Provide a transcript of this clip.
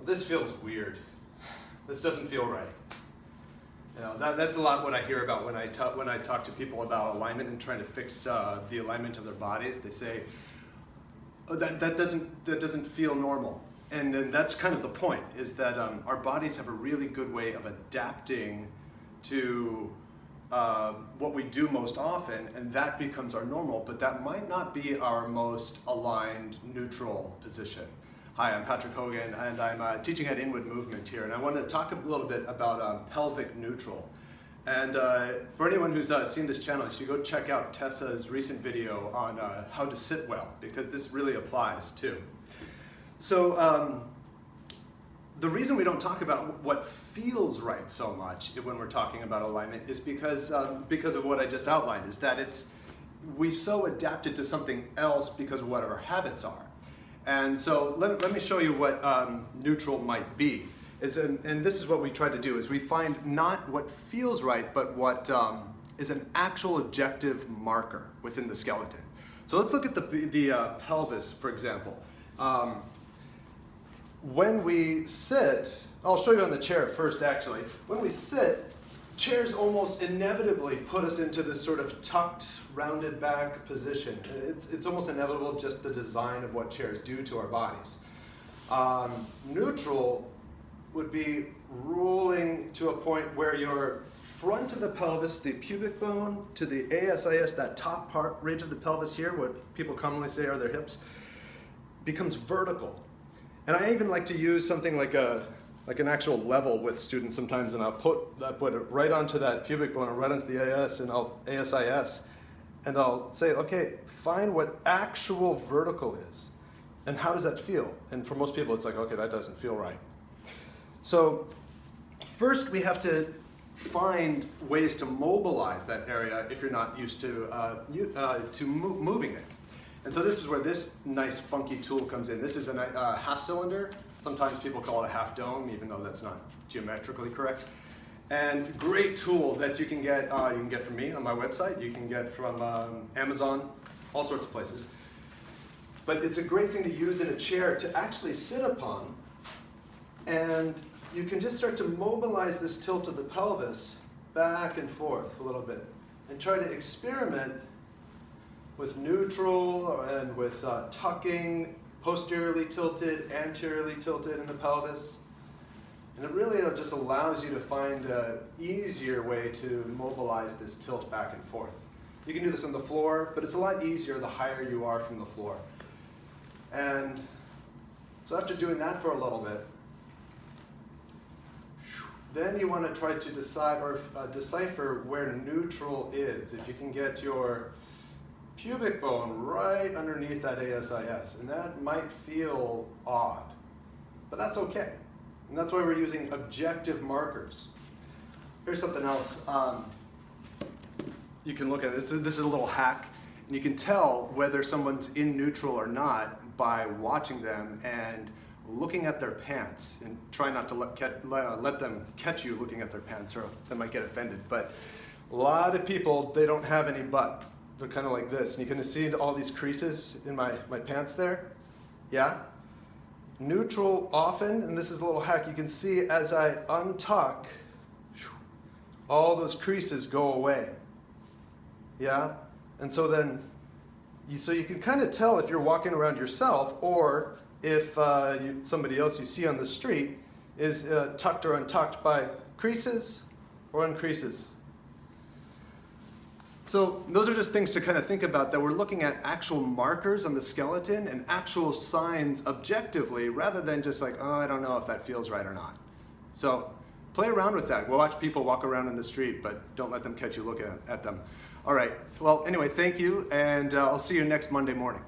This feels weird. This doesn't feel right. You know, that's a lot what I hear about when I talk to people about alignment and trying to fix the alignment of their bodies. They say, oh, that doesn't feel normal. And then that's kind of the point, is that our bodies have a really good way of adapting to what we do most often, and that becomes our normal, but that might not be our most aligned, neutral position. Hi, I'm Patrick Hogan, and I'm teaching at Inwood Movement here, and I want to talk a little bit about pelvic neutral. And for anyone who's seen this channel, you should go check out Tessa's recent video on how to sit well, because this really applies too. So the reason we don't talk about what feels right so much when we're talking about alignment is because of what I just outlined, is that we've so adapted to something else because of what our habits are. And so let me show you what neutral might be. And this is what we try to do, is we find not what feels right, but what is an actual objective marker within the skeleton. So let's look at the pelvis, for example. When we sit, I'll show you on the chair first actually. When we sit, chairs almost inevitably put us into this sort of tucked, rounded back position. It's almost inevitable, just the design of what chairs do to our bodies. Neutral would be rolling to a point where your front of the pelvis, the pubic bone to the ASIS, that top part, ridge of the pelvis here, what people commonly say are their hips, becomes vertical. And I even like to use something like an actual level with students sometimes, and I'll put it right onto that pubic bone, or right onto the ASIS, and I'll say, okay, find what actual vertical is, and how does that feel? And for most people, it's like, okay, that doesn't feel right. So first, we have to find ways to mobilize that area if you're not used to moving it. And so this is where this nice funky tool comes in. This is a half cylinder. Sometimes people call it a half dome, even though that's not geometrically correct. And great tool that you can get from me on my website. You can get from Amazon, all sorts of places. But it's a great thing to use in a chair to actually sit upon. And you can just start to mobilize this tilt of the pelvis back and forth a little bit, and try to experiment with neutral and with tucking, posteriorly tilted, anteriorly tilted in the pelvis. And it really just allows you to find an easier way to mobilize this tilt back and forth. You can do this on the floor, but it's a lot easier the higher you are from the floor. And so after doing that for a little bit, then you want to try to decide or decipher where neutral is. If you can get your pubic bone right underneath that ASIS, and that might feel odd, but that's okay. And that's why we're using objective markers. Here's something else you can look at. This is a little hack, and you can tell whether someone's in neutral or not by watching them and looking at their pants, and try not to let them catch you looking at their pants, or they might get offended. But a lot of people, they don't have any butt. They're kind of like this, and you can see all these creases in my pants there. Yeah? Neutral often, and this is a little hack, you can see as I untuck, all those creases go away. Yeah? And so then, you can kind of tell if you're walking around yourself, or if somebody else you see on the street is tucked or untucked by creases or uncreases. So those are just things to kind of think about, that we're looking at actual markers on the skeleton and actual signs objectively, rather than just like, oh, I don't know if that feels right or not. So play around with that. We'll watch people walk around in the street, but don't let them catch you looking at them. All right, well, anyway, thank you, and I'll see you next Monday morning.